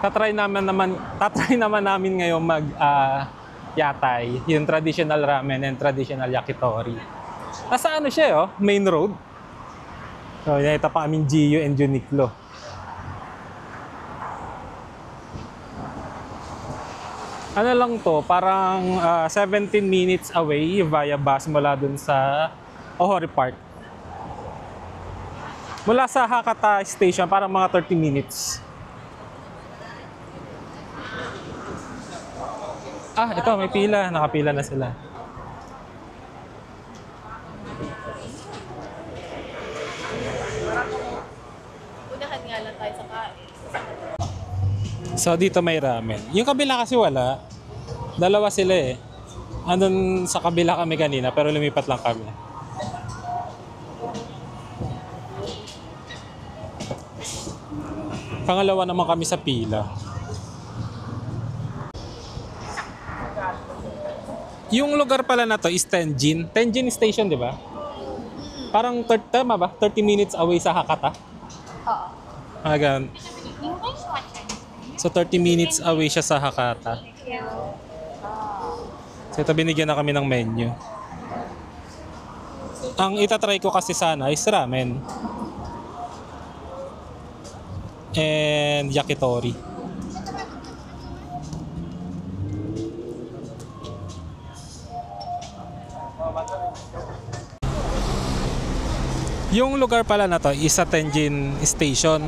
tatry naman namin ngayon mag yatay, yung traditional ramen and traditional yakitori. Nasa ano siya, oh, main road. So, nakita pa aming Gio and Uniqlo. Ano lang to, parang 17 minutes away via bus mula dun sa Ohori Park. Mula sa Hakata Station, parang mga 30 minutes. Ah, ito, may pila. Nakapila na sila. Unahan nga lang tayo sa kain. So, dito may ramen. Yung kabila kasi wala. Dalawa sila eh. Andun sa kabila kami kanina, pero lumipat lang kami. Pangalawa naman kami sa pila. Yung lugar pala na to is Tenjin. Tenjin Station, di ba? Parang tama ba? 30 minutes away sa Hakata? Oo. Hanggang. So 30 minutes away siya sa Hakata. So ito, binigyan na kami ng menu. Ang itatry ko kasi sana is ramen. And yakitori. Yung lugar pala na to is sa Tenjin Station.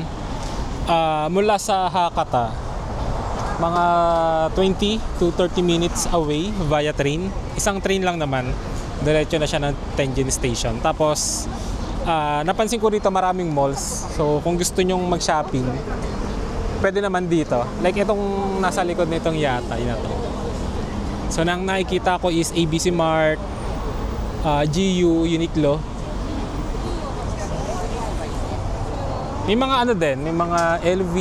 Mula sa Hakata, mga 20 to 30 minutes away via train. Isang train lang naman. Diretso na siya ng Tenjin Station. Tapos, napansin ko rito maraming malls. So, kung gusto nyong mag-shopping, pwede naman dito. Like itong nasa likod nitong yata, yun na to. So, nang nakikita ko is ABC Mart, GU, Uniqlo. May mga ano din, may mga LV,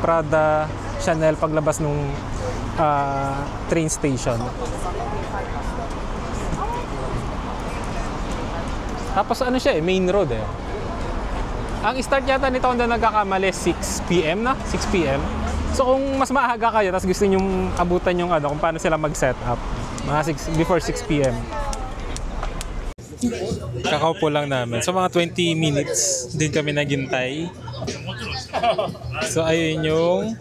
Prada, Chanel paglabas nung train station. Tapos ano siya main road eh. Ang start yata nito kung nagkakamali 6 PM na, 6 PM. So kung mas maaga kayo tapos gusto niyo abutan yung ano kung paano sila mag-set up, mga before 6 PM. Kakaupo lang namin. So mga 20 minutes din kami naghintay. So ayun yung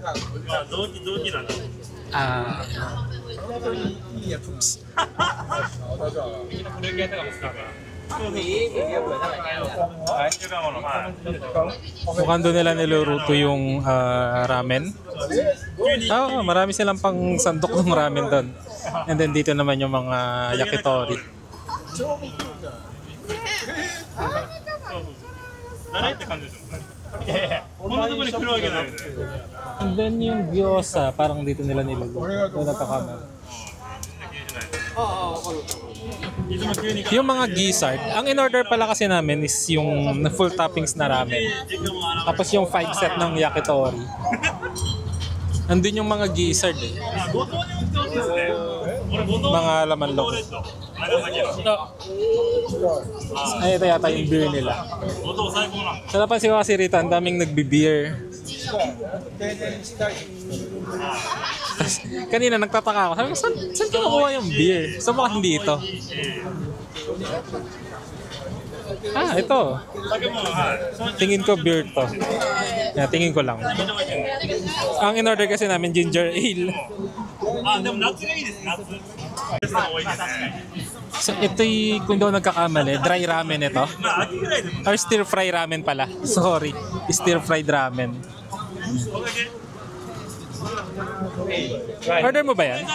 mukhang doon nila niluluto yung ramen. Oo, marami silang pang sandok ng ramen doon. And then dito naman yung mga yakitori. And then yung gyoza, parang dito nila niluluto. Doon nagkakamera. Yung mga gizzard, ang in-order pala kasi namin is yung full toppings na ramen. Tapos yung 5 set ng yakitori. Andun yung mga gizzard eh. Mga laman loob. Ay, ito yata yung beer nila. So napansin ko kasi rito, ang daming nagbi-beer. Kanina nagtataka ako. Sabi ko, saan kinukuha yung beer? So mukhang dito. Ito. Tingin ko beer to. Yeah, tingin ko lang. Ang in-order kasi namin ginger ale. So ito kung daw nagkakamali, dry ramen ito. Or stir fry ramen pala. Sorry, stir fried ramen. Order mo ba yan?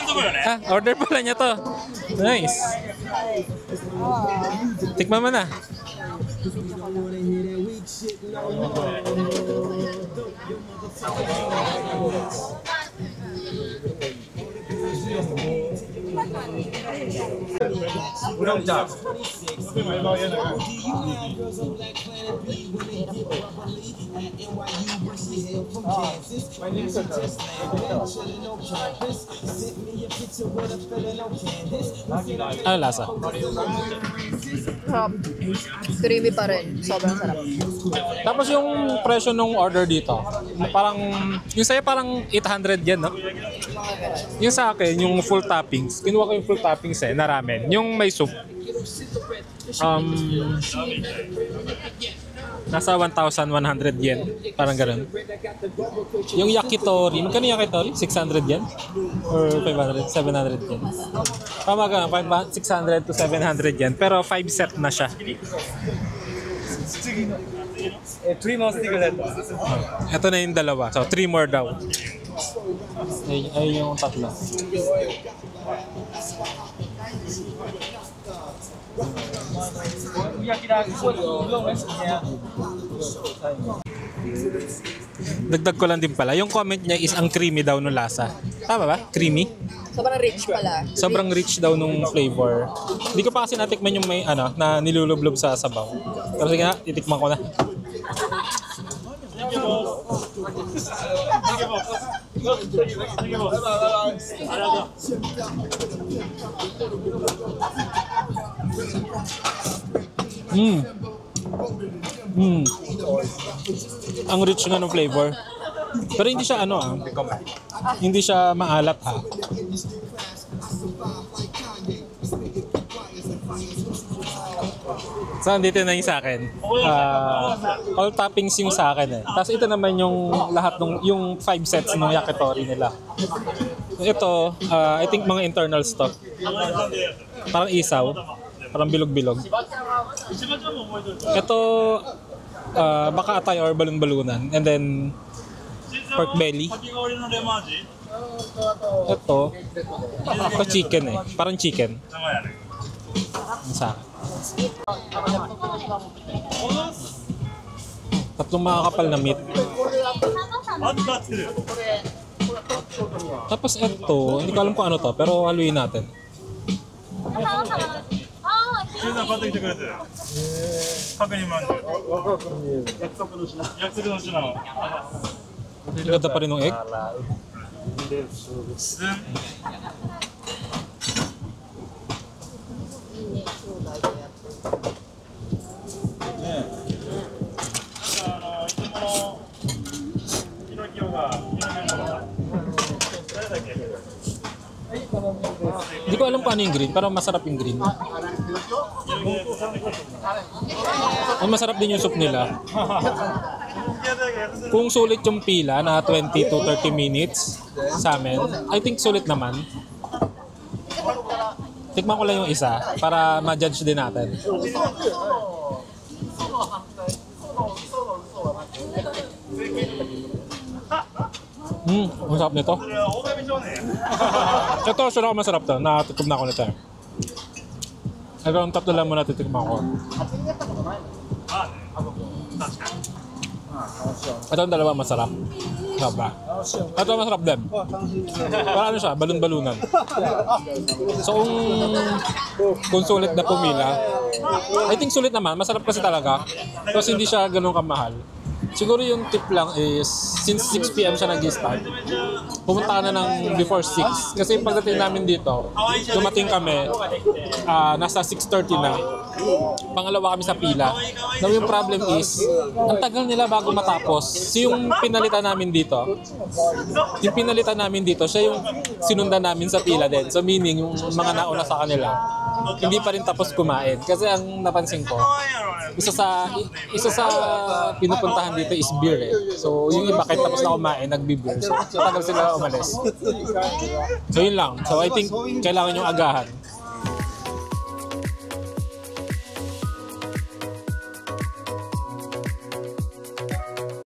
Order pala niya to. Nice. Tikman mo na. Ano lasa? Sarap. Creamy pa rin. Sobrang sarap. Tapos yung presyo nung order dito, parang, yung sa'yo parang 800 yen, no? Yung sa akin, yung full toppings, kinuha ko yung full toppings na ramen. Yung may soup, nasa 1,100 yen, parang ganun. Yung yakitori, magkano yung yakitori? 600 yen? Or 500? 700 yen? Tama ka, 600 to 700 yen. Pero 5 set na siya. 3 months tigil ito. Ito na yung dalawa. So, 3 more daw. Ay yung tatlo. Dagdag ko lang din pala, yung comment niya is ang creamy daw nung lasa. Tama ba? Creamy? Sobrang rich pala. Sobrang rich daw nung flavor. Hindi ko pa kasi natikman yung may na nilulublob sa sabaw. Pero sige na, titikman ko na. Ang rich nga ng flavor. Pero hindi siya hindi siya maalat ha. So, dito na yung sa akin. All toppings yung sa akin eh. Tapos ito naman yung lahat yung 5 sets ng yakitori nila. Ito, I think mga internal stock. Parang isaw. Parang bilog-bilog. Ito, baka atay or balon-balunan. And then, pork belly. Ito chicken eh. Parang chicken. Sa akin. Tatlong makakapal na meat. Tapos ito, hindi ko alam kung ano to, pero haluin natin. Ganda pa rin ng egg. Hindi ko alam kung ano yung green, pero masarap yung green. Ang masarap din yung soup nila. Kung sulit yung pila na 20 to 30 minutes sa amin, I think sulit naman. Tikman ko lang yung isa para ma-judge din natin. Masarap nito. Ito, sure ako masarap to. Nakatikom na ako nito. Ito ang tatlo lang muna titikman ko. Ito ang dalawa masarap. Diba? Ito masarap din. Para ano siya, balon-balunan. So kung sulit na pumila, I think sulit naman. Masarap kasi talaga. Tapos hindi siya ganun kamahal. Siguro yung tip lang is, since 6 PM siya nag-start, pumunta ka na ng before 6. Kasi pagdating namin dito, dumating kami, nasa 6:30 na. Pangalawa kami sa pila. Now yung problem is, ang tagal nila bago matapos. So yung pinalitan namin dito, siya yung sinundan namin sa pila din. So meaning, yung mga nauna sa kanila, hindi pa rin tapos kumain. Kasi ang napansin ko, isa sa pinupuntahan dito is beer eh. So yung iba kahit tapos na kumain, nagbi-beer. So tagal sila umalis. So yun lang. So I think kailangan yung agahan.